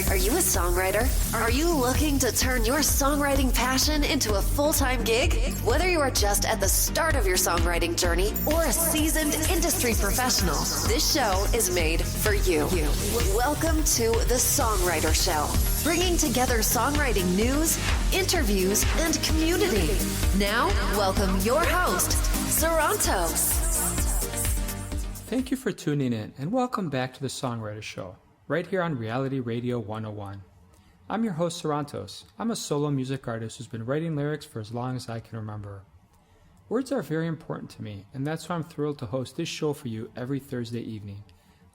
Are you a songwriter? Are you looking to turn your songwriting passion into a full-time gig? Whether you are just at the start of your songwriting journey or a seasoned industry professional, this show is made for you. Welcome to the Songwriter Show, bringing together songwriting news, interviews, and community. Now, welcome your host, Sarantos. Thank you for tuning in, and welcome back to the Songwriter Show, right here on Reality Radio 101. I'm your host, Sarantos. I'm a solo music artist who's been writing lyrics for as long as I can remember. Words are very important to me, and that's why I'm thrilled to host this show for you every Thursday evening.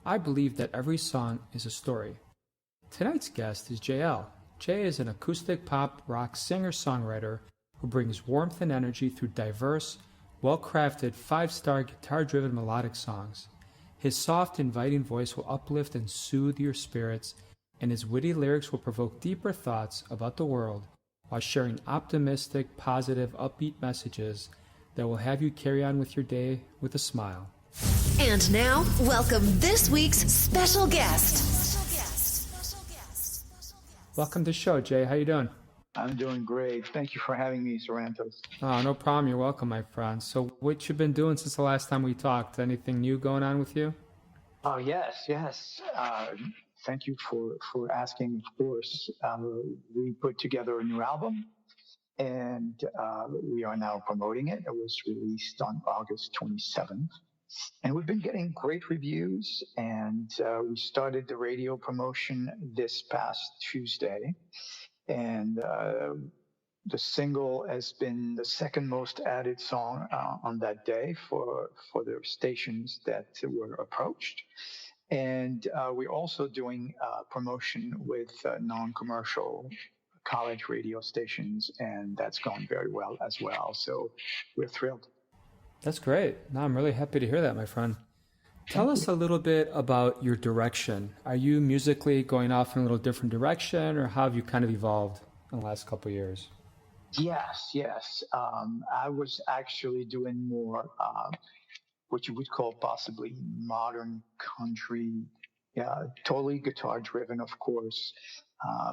I believe that every song is a story. Tonight's guest is Jay Elle. Jay is an acoustic pop rock singer-songwriter who brings warmth and energy through diverse, well-crafted, 5-star guitar-driven melodic songs. His soft, inviting voice will uplift and soothe your spirits, and his witty lyrics will provoke deeper thoughts about the world while sharing optimistic, positive, upbeat messages that will have you carry on with your day with a smile. And now, welcome this week's special guest. Welcome to the show, Jay. How you doing? I'm doing great. Thank you for having me, Sarantos. Oh, no problem. You're welcome, my friend. So what you been doing since the last time we talked? Anything new going on with you? Oh, yes. Thank you for asking, of course. We put together a new album, and we are now promoting it. It was released on August 27th. And we've been getting great reviews, and we started the radio promotion this past Tuesday. And the single has been the second most added song on that day for the stations that were approached. And we're also doing promotion with non-commercial college radio stations, and that's gone very well as well. So we're thrilled. That's great. No, I'm really happy to hear that, my friend. Tell us a little bit about your direction. Are you musically going off in a little different direction, or how have you kind of evolved in the last couple of years? Yes. I was actually doing more what you would call possibly modern country, totally guitar-driven, of course,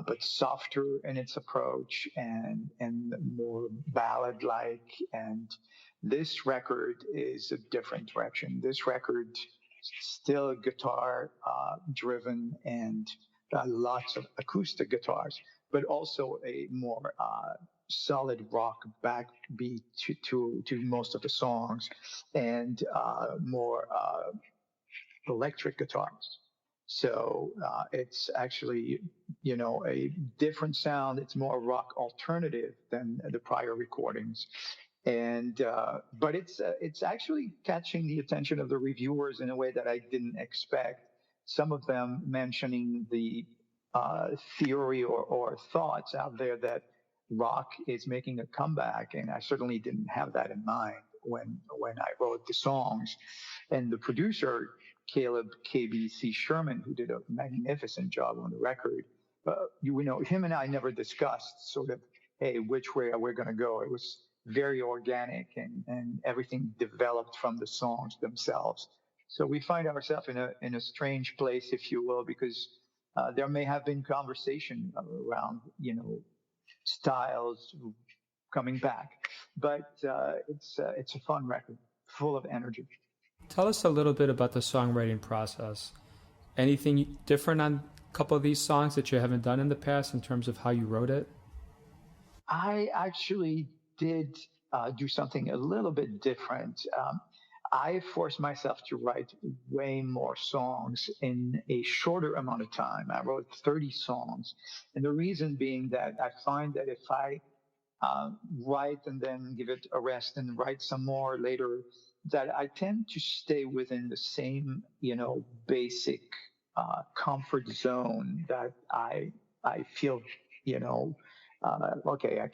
but softer in its approach and more ballad-like. And this record is a different direction. This record still guitar driven and lots of acoustic guitars, but also a more solid rock backbeat to most of the songs, and more electric guitars. So it's actually, a different sound. It's more rock alternative than the prior recordings. And but it's actually catching the attention of the reviewers in a way that I didn't expect. Some of them mentioning the theory or thoughts out there that rock is making a comeback, and I certainly didn't have that in mind when I wrote the songs. And the producer, Caleb KBC Sherman, who did a magnificent job on the record, him and I never discussed sort of, hey, which way are we going to go? It was very organic, and everything developed from the songs themselves. So we find ourselves in a strange place, if you will, because there may have been conversation around, styles coming back, but it's a fun record, full of energy. Tell us a little bit about the songwriting process. Anything different on a couple of these songs that you haven't done in the past in terms of how you wrote it? I actually did do something a little bit different. I forced myself to write way more songs in a shorter amount of time. I wrote 30 songs. And the reason being that I find that if I write and then give it a rest and write some more later, that I tend to stay within the same, basic comfort zone that I feel, okay, I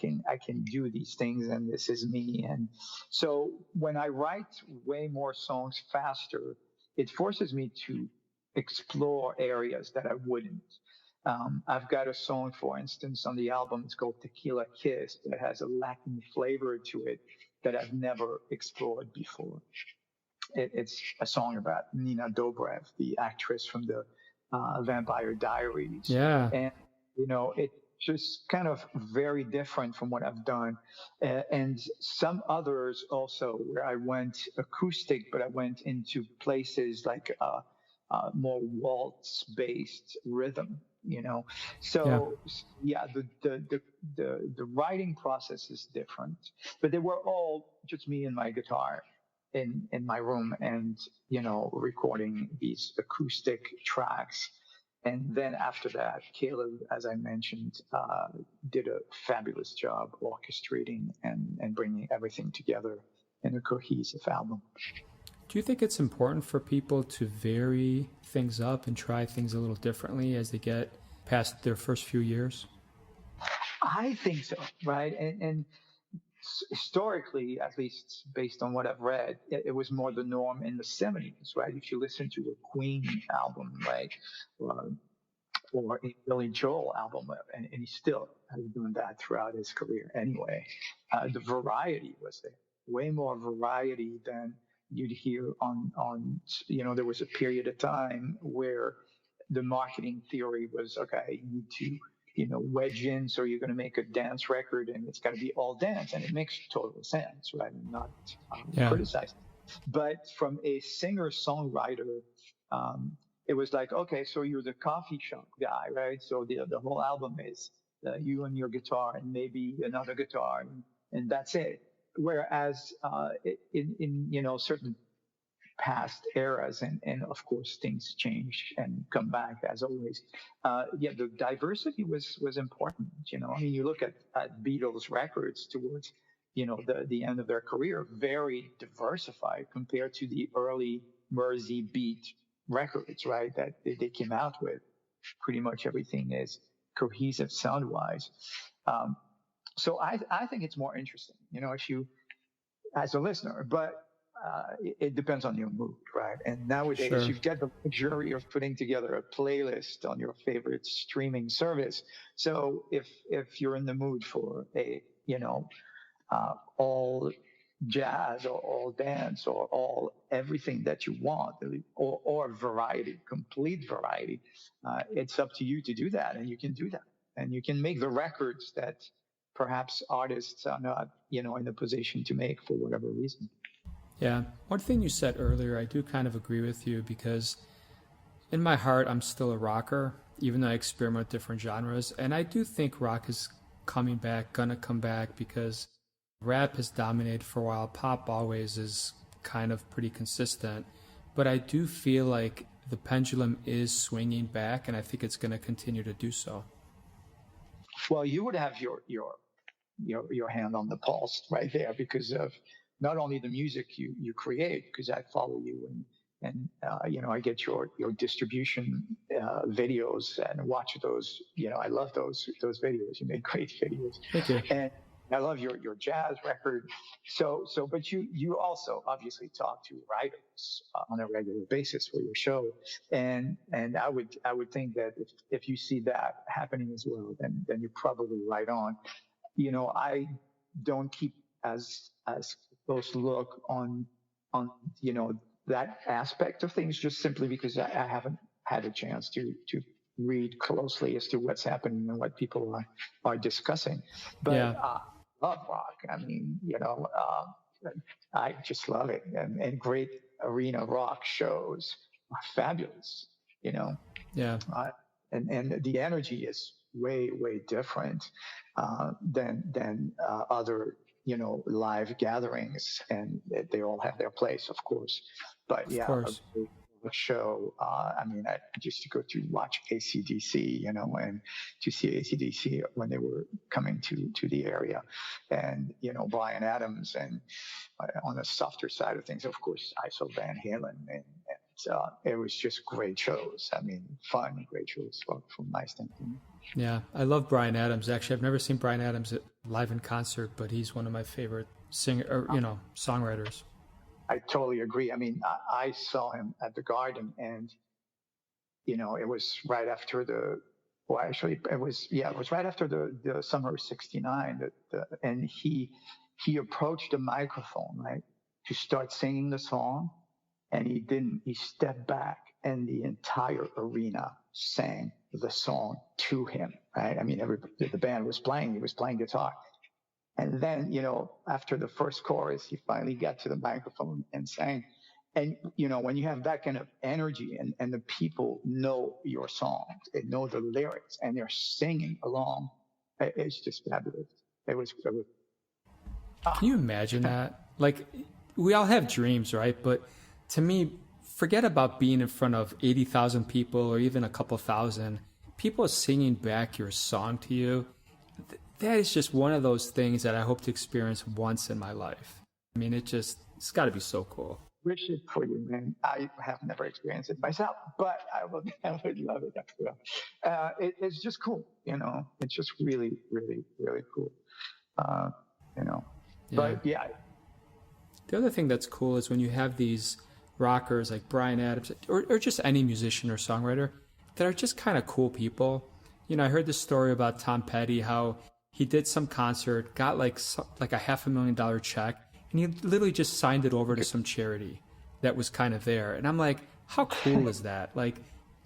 can do these things, and this is me. And so when I write way more songs faster, it forces me to explore areas that I wouldn't. I've got a song, for instance, on the album. It's called Tequila Kiss, that has a Latin flavor to it that I've never explored before. It's a song about Nina Dobrev, the actress from the Vampire Diaries. Yeah. And, it just kind of very different from what I've done. And some others also where I went acoustic, but I went into places like more waltz-based rhythm. Yeah. So yeah, the writing process is different, but they were all just me and my guitar in my room, and recording these acoustic tracks. And then after that, Caleb, as I mentioned, did a fabulous job orchestrating and bringing everything together in a cohesive album. Do you think it's important for people to vary things up and try things a little differently as they get past their first few years? I think so, right? And historically, at least based on what I've read, it was more the norm in the 70s, right? If you listen to a Queen album, right, or a Billy Joel album, and he still has been doing that throughout his career anyway, the variety was there, way more variety than you'd hear on. There was a period of time where the marketing theory was, okay, you need to wedge in, so you're going to make a dance record and it's got to be all dance, and it makes total sense, right? I'm not criticizing, but from a singer-songwriter, it was like, okay, so you're the coffee shop guy, right? So the whole album is you and your guitar and maybe another guitar, and that's it. Whereas in certain past eras, and of course things change and come back as always. The diversity was important. I mean, you look at Beatles records towards the end of their career, very diversified compared to the early Mersey beat records, right? That they came out with. Pretty much everything is cohesive sound wise. So I think it's more interesting, if you, as a listener, but it depends on your mood, right? And nowadays, Sure. you've got the luxury of putting together a playlist on your favorite streaming service. So if you're in the mood for a all jazz or all dance or all everything that you want, or variety, complete variety, it's up to you to do that, and you can do that, and you can make the records that perhaps artists are not in a position to make for whatever reason. Yeah. One thing you said earlier, I do kind of agree with you, because in my heart, I'm still a rocker, even though I experiment with different genres. And I do think rock is coming back, gonna come back, because rap has dominated for a while. Pop always is kind of pretty consistent. But I do feel like the pendulum is swinging back, and I think it's going to continue to do so. Well, you would have your hand on the pulse right there, because of not only the music you create, because I follow you, and I get your distribution videos and watch those. I love those videos. You make great videos. Thank you. And I love your jazz record. But you also obviously talk to writers on a regular basis for your show, and I would think that if you see that happening as well, then you're probably right on. I don't keep as close look on that aspect of things, just simply because I haven't had a chance to read closely as to what's happening and what people are discussing. But I love rock. I mean, I just love it, and great arena rock shows are fabulous. Yeah. And the energy is way different than other live gatherings, and they all have their place, of course. But Of course. a show. I mean, I used to go to watch AC/DC, and to see AC/DC when they were coming to the area, and Bryan Adams, and on the softer side of things, of course, I saw Van Halen, and it was just great shows. I mean, fun, great shows from my standpoint. Yeah, I love Bryan Adams. Actually, I've never seen Bryan Adams live in concert, but he's one of my favorite songwriters. I totally agree. I mean, I saw him at the Garden, and it was right after it was right after the summer of '69. And he approached the microphone, right, to start singing the song, and he didn't. He stepped back, and the entire arena sang the song to him, right? I mean, the band was playing, he was playing guitar. And then, after the first chorus, he finally got to the microphone and sang. And, when you have that kind of energy and the people know your songs, they know the lyrics and they're singing along, it's just fabulous. It was. Can you imagine that? Like, we all have dreams, right? But to me, forget about being in front of 80,000 people or even a couple thousand. People singing back your song to you. That is just one of those things that I hope to experience once in my life. I mean, it's got to be so cool. Wish it for you, man. I have never experienced it myself, but I would love it. It's just cool, It's just really, really, really cool, Yeah. But yeah. The other thing that's cool is when you have these rockers like Bryan Adams or just any musician or songwriter that are just kind of cool people. I heard this story about Tom Petty, how he did some concert, got like a $500,000 check, and he literally just signed it over to some charity that was kind of there. And I'm like, how cool is that? Like,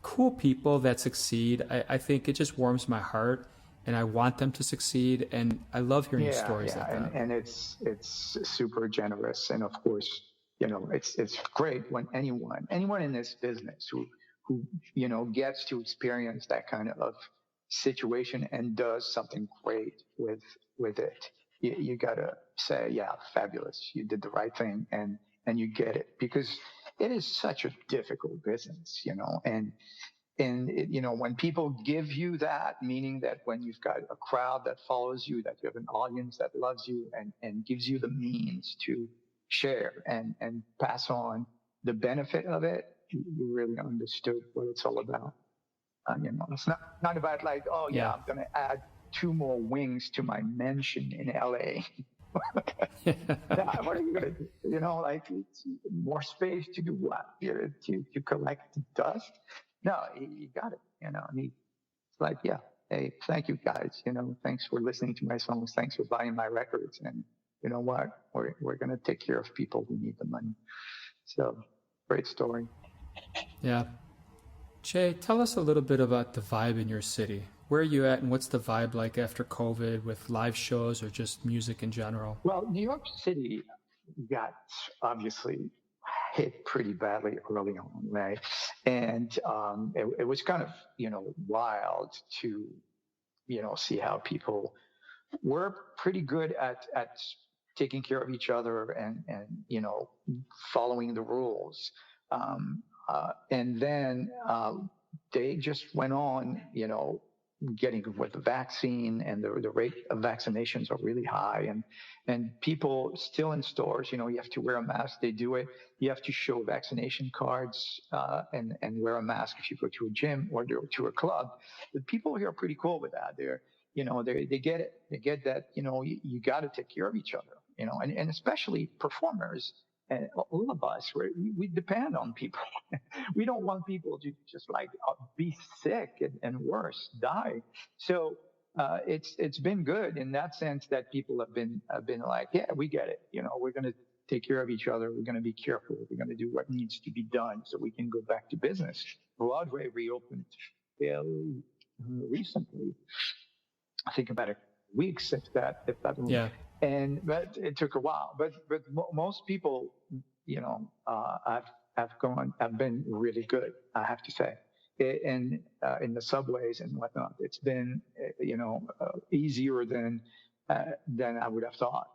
cool people that succeed, I think it just warms my heart, and I want them to succeed. And I love hearing stories like that. And it's super generous. And of course, it's great when anyone in this business who gets to experience that kind of situation and does something great with it. You gotta say, yeah, fabulous. You did the right thing and you get it, because it is such a difficult business, and when people give you that, meaning that when you've got a crowd that follows you, that you have an audience that loves you and gives you the means to share and pass on the benefit of it, you really understood what it's all about. It's not about like, I'm going to add 2 more wings to my mansion in LA. What are you going to do? Like, more space to do what? To collect dust? No, you got it. It's like, hey, thank you guys. Thanks for listening to my songs. Thanks for buying my records. And you know what? We're going to take care of people who need the money. So, great story. Yeah. Jay, tell us a little bit about the vibe in your city. Where are you at, and what's the vibe like after COVID with live shows or just music in general? Well, New York City got obviously hit pretty badly early on, right? And it was kind of, wild to, see how people were pretty good at taking care of each other and following the rules. And then they just went on, getting with the vaccine, and the rate of vaccinations are really high, and people still in stores, you have to wear a mask. They do it. You have to show vaccination cards and wear a mask if you go to a gym or to a club. The people here are pretty cool with that. They get it. They get that, you got to take care of each other, and especially performers. And all of us, we depend on people. We don't want people to just like be sick and worse, die. So it's been good in that sense that people have been like, yeah, we get it. We're going to take care of each other. We're going to be careful. We're going to do what needs to be done so we can go back to business. Broadway reopened fairly recently. I think about a week since that. Yeah. But it took a while. But most people, have been really good, I have to say. In the subways and whatnot, it's been, easier than I would have thought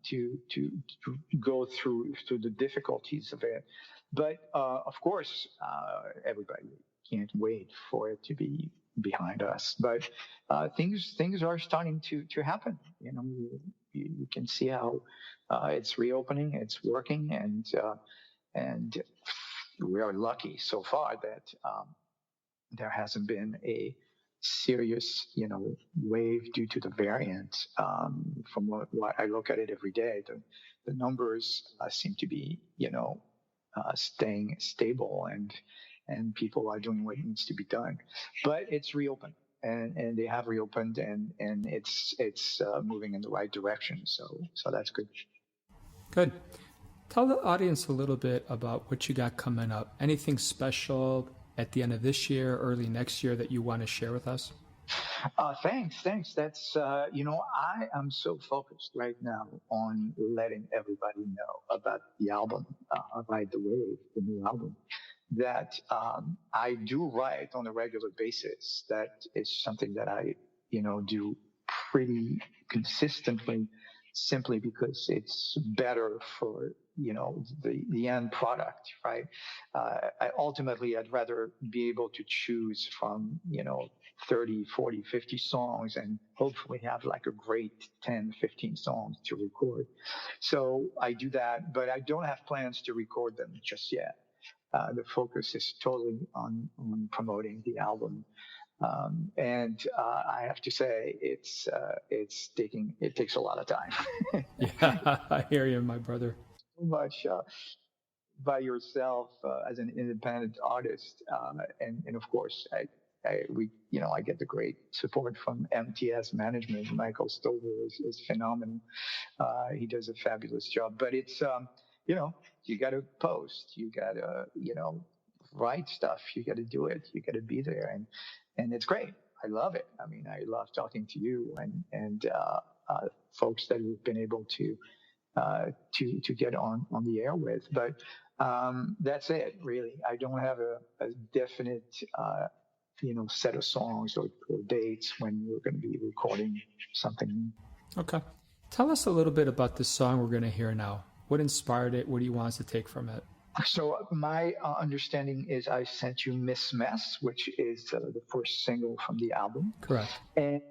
to go through the difficulties of it. But of course, everybody can't wait for it to be behind us. But things are starting to happen. You can see how it's reopening, it's working, and we are lucky so far that there hasn't been a serious, wave due to the variant. From what I look at it every day, the numbers seem to be, staying stable, and people are doing what needs to be done. But it's reopened. And they have reopened, and it's moving in the right direction. So that's good. Good. Tell the audience a little bit about what you got coming up. Anything special at the end of this year, early next year that you want to share with us? Thanks. That's, I am so focused right now on letting everybody know about the album, Ride the Wave, the new album, that I do write on a regular basis. That is something that I, do pretty consistently, simply because it's better for, the end product, right? I'd rather be able to choose from, 30, 40, 50 songs and hopefully have like a great 10, 15 songs to record. So I do that, but I don't have plans to record them just yet. The focus is totally on promoting the album. And I have to say, it takes a lot of time. Yeah, I hear you, my brother. So much by yourself as an independent artist, and of course, I get the great support from MTS management. Michael Stover is phenomenal. He does a fabulous job. But it's you got to post, you got to write stuff, you got to do it, you got to be there, and it's great. I love it. I mean, I love talking to you and folks that we've been able to get on the air with. But that's it, really. I don't have a definite set of songs or dates when we're going to be recording something. Okay. Tell us a little bit about the song we're going to hear now. What inspired it? What do you want us to take from it? So my understanding is I sent you Miss Mess, which is the first single from the album. Correct. And,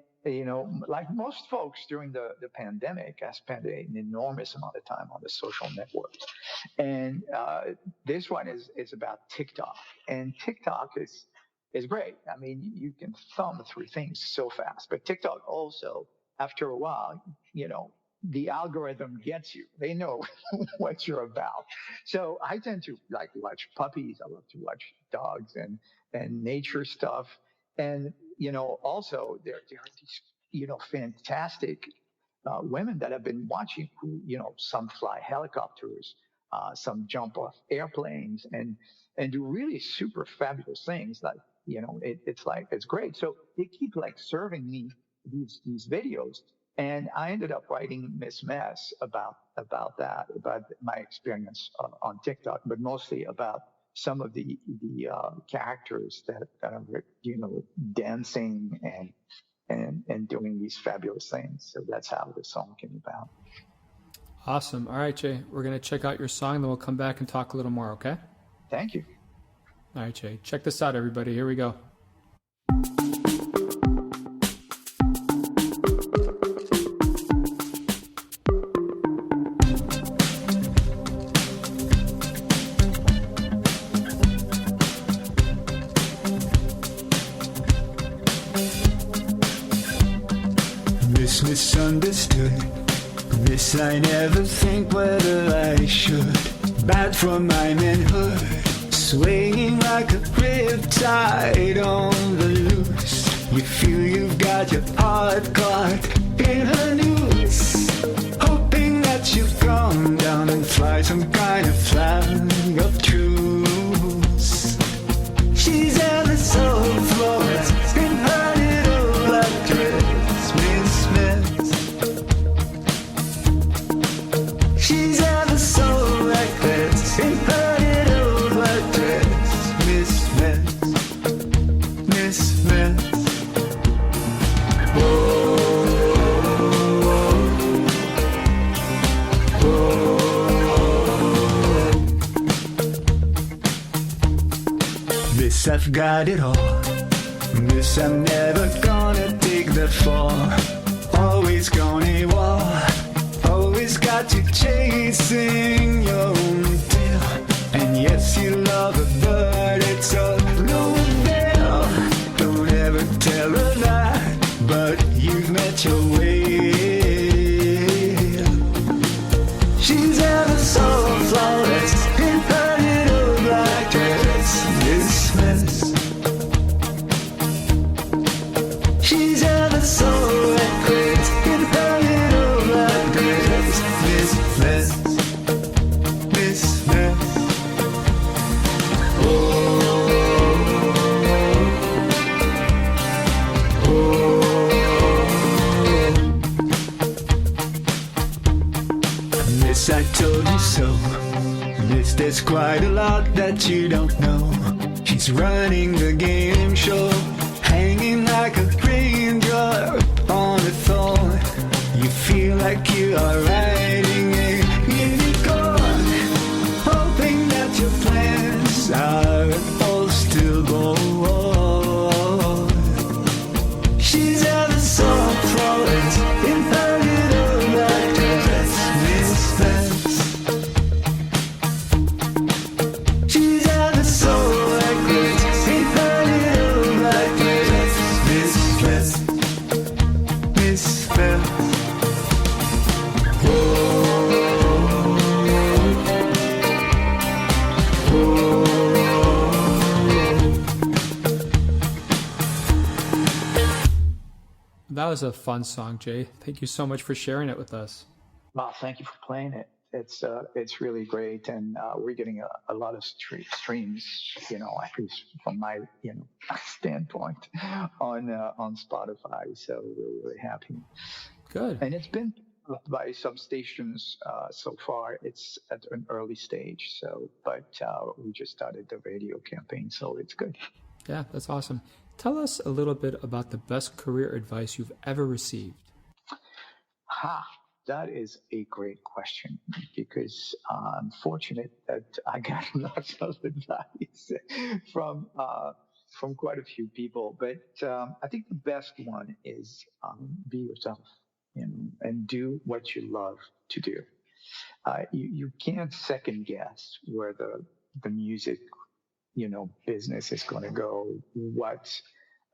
like most folks during the pandemic, I spent an enormous amount of time on the social networks. And this one is about TikTok. And TikTok is great. I mean, you can thumb through things so fast. But TikTok also, after a while, the algorithm gets you. They know what you're about. So I tend to watch puppies. I love to watch dogs and nature stuff. And, also there are these, fantastic women that I've been watching who, some fly helicopters, some jump off airplanes and do really super fabulous things. Like, it's great. So they keep serving me these videos. And I ended up writing Miss Mess about that, about my experience on TikTok, but mostly about some of the characters that are, dancing and doing these fabulous things. So that's how the song came about. Awesome. All right, Jay, we're going to check out your song, then we'll come back and talk a little more, okay? Thank you. All right, Jay, check this out, everybody. Here we go. Misunderstood. Miss, I never think whether I should. Bad from my manhood, swaying like a riptide on the loose. You feel you've got your heart caught in a noose, hoping that you've gone down and fly some kind of flag of truce. She's ever so flawless in her little black dress, Miss Mess. She's ever so reckless in her little black dress, Miss Mess, Miss Mess. Miss, I've got it all. Miss, I'm never gonna take the fall. Always gonna war. Always got you chasing your own tail. And yes, you love her, but it's all no avail. Don't ever tell her that, but you've met your whale. She's ever so flawless in her little black dress, Miss Mess. She's ever so reckless in her little black dress, Miss Mess, Miss Mess. Oh. Miss, I told you so. Miss, there's quite a lot that you don't know. She's running the game show, hanging like a raindrop on a thorn. You feel like you are riding a unicorn, hoping that your plans are all still going on. She's ever so flawless in her little black dress, Miss Fence. She's ever so reckless in her little black dress, Miss Fence, Miss Fence. That was a fun song, Jay. Thank you so much for sharing it with us. Well, thank you for playing it. It's really great, and we're getting a lot of streams, at least from my standpoint on Spotify. So we're really happy. Good. And it's been by some stations so far. It's at an early stage, but we just started the radio campaign, so it's good. Yeah, that's awesome. Tell us a little bit about the best career advice you've ever received. That is a great question, because I'm fortunate that I got lots of advice from quite a few people. But I think the best one is be yourself, and do what you love to do. You can't second guess where the music business is going to go, what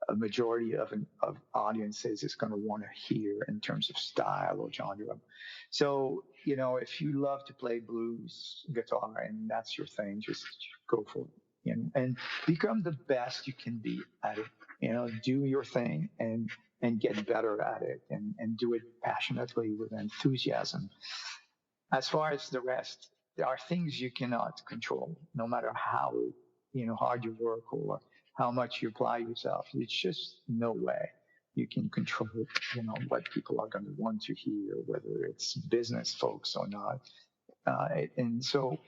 a majority of audiences is going to want to hear in terms of style or genre. So, if you love to play blues guitar and that's your thing, just go for it, and become the best you can be at it. Do your thing and get better at it, and do it passionately with enthusiasm. As far as the rest, there are things you cannot control, no matter how hard you work or how much you apply yourself. It's just no way you can control, what people are going to want to hear, whether it's business folks or not. And so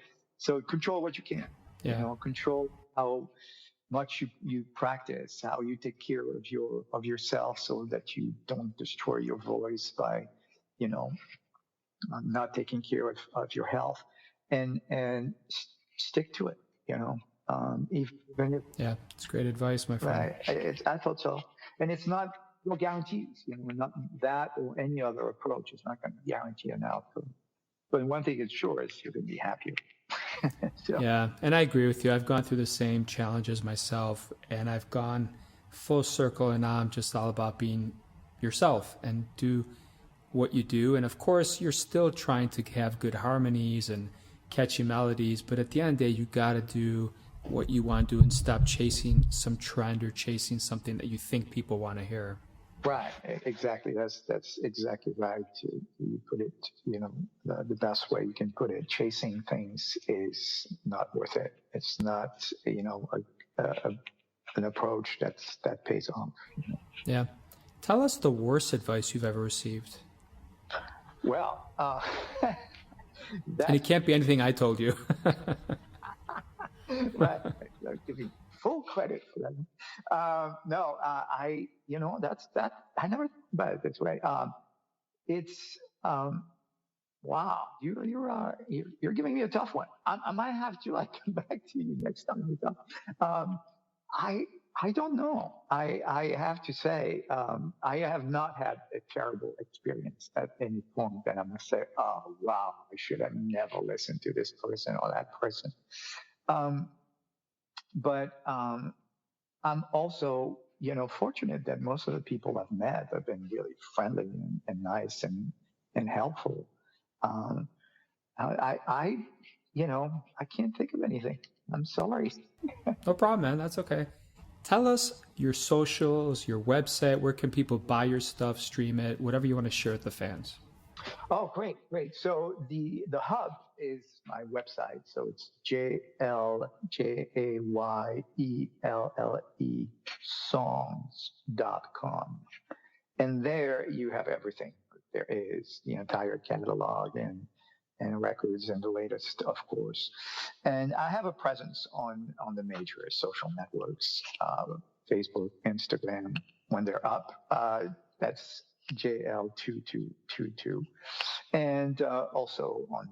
control what you can. Yeah. Control how much you practice, how you take care of yourself, so that you don't destroy your voice by, not taking care of your health, and stick to it. Even if, Yeah, it's great advice, my friend. right, I thought so. And it's no guarantees, not that or any other approach is not going to guarantee an outcome. But one thing is sure is you're going to be happier. So. Yeah, and I agree with you. I've gone through the same challenges myself, and I've gone full circle, and now I'm just all about being yourself and do what you do. And of course, you're still trying to have good harmonies and catchy melodies, but at the end of the day, you got to do what you want to do and stop chasing some trend or chasing something that you think people want to hear. Right, exactly. That's exactly right. You put it, the best way you can put it. Chasing things is not worth it. It's not, an approach that pays off. Yeah. Tell us the worst advice you've ever received. Well, and it can't be anything I told you. Right. I'll give you full credit for that. No, I never thought about it this way. It's, wow, you're giving me a tough one. I might have to come back to you next time we talk. I don't know. I have to say, I have not had a terrible experience at any point that I must say, oh, wow, I should have never listened to this person or that person. But I'm also, fortunate that most of the people I've met have been really friendly and nice and helpful. I can't think of anything. I'm sorry. No problem, man. That's okay. Tell us your socials, your website. Where can people buy your stuff, stream it, whatever you want to share with the fans? Oh, great, great. So the hub is my website. So it's JLJAYELLE songs.com. And there you have everything. There is the entire catalog and records and the latest, of course. And I have a presence on the major social networks, Facebook, Instagram, when they're up. That's JL2222. And also on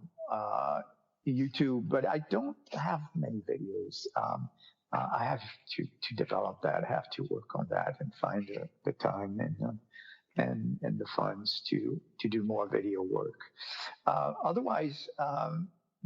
YouTube, but I don't have many videos. I have to develop that. I have to work on that and find the time and the funds to do more video work. Otherwise,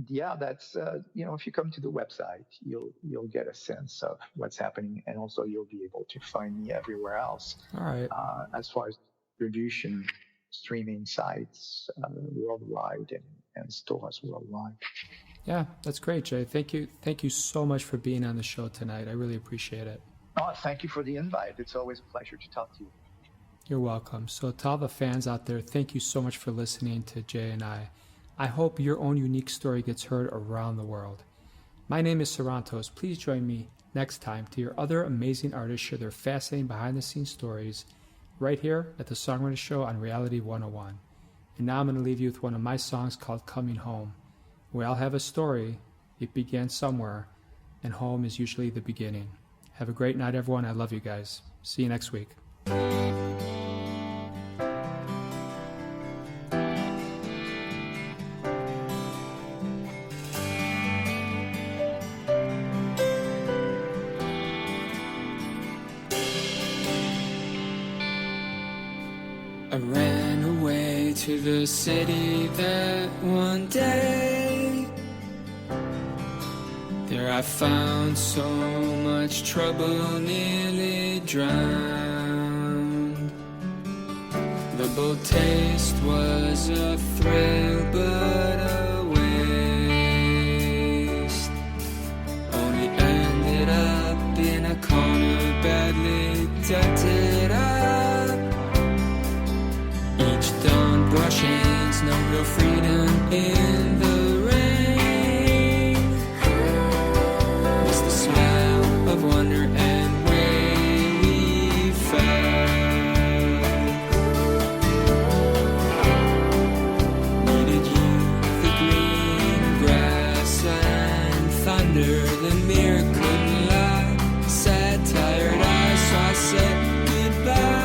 yeah, that's if you come to the website, you'll get a sense of what's happening, and also you'll be able to find me everywhere else. All right. As far as distribution, streaming sites worldwide and stores worldwide. Yeah, that's great, Jay. Thank you so much for being on the show tonight. I really appreciate it. Oh, thank you for the invite. It's always a pleasure to talk to you. You're welcome. So to all the fans out there, thank you so much for listening to Jay and I. I hope your own unique story gets heard around the world. My name is Sarantos. Please join me next time to hear other amazing artists share their fascinating behind-the-scenes stories right here at the Songwriter Show on Reality 101. And now I'm going to leave you with one of my songs called Coming Home. We all have a story. It began somewhere, and home is usually the beginning. Have a great night, everyone. I love you guys. See you next week. I ran away to the city that one day. There I found so much trouble, nearly drowned. The bold taste was a thrill, but a waste. Only ended up in a corner, badly dented up. Each dawn brushings, no real freedom in the rain. Miss the smell of wonder and way we felt. Needed you, the green grass and thunder. The mirror couldn't lie. Sad, tired eyes, so I said goodbye.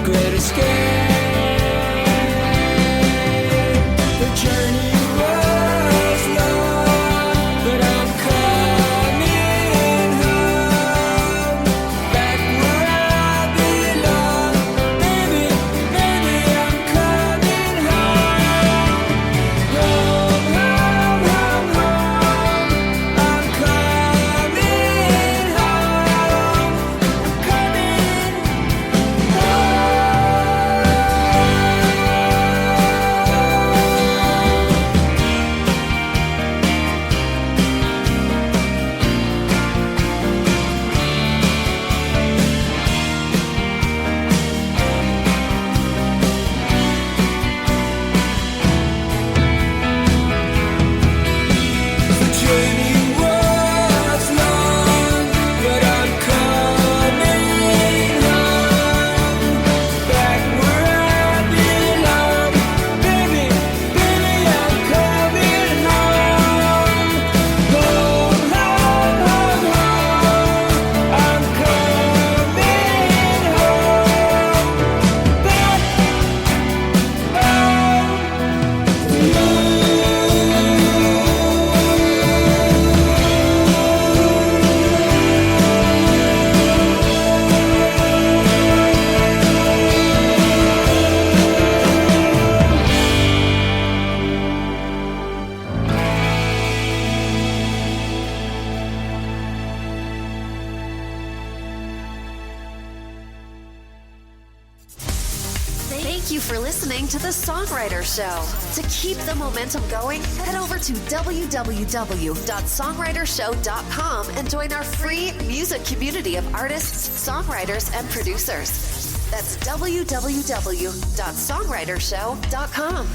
Great escape. The journey was long, but I'm coming home, back where I belong. Baby, baby, I'm coming home. Home, home, home, home. I'm coming home. I'm coming home. Thank you for listening to The Songwriter Show. To keep the momentum going, head over to www.songwritershow.com and join our free music community of artists, songwriters, and producers. That's www.songwritershow.com.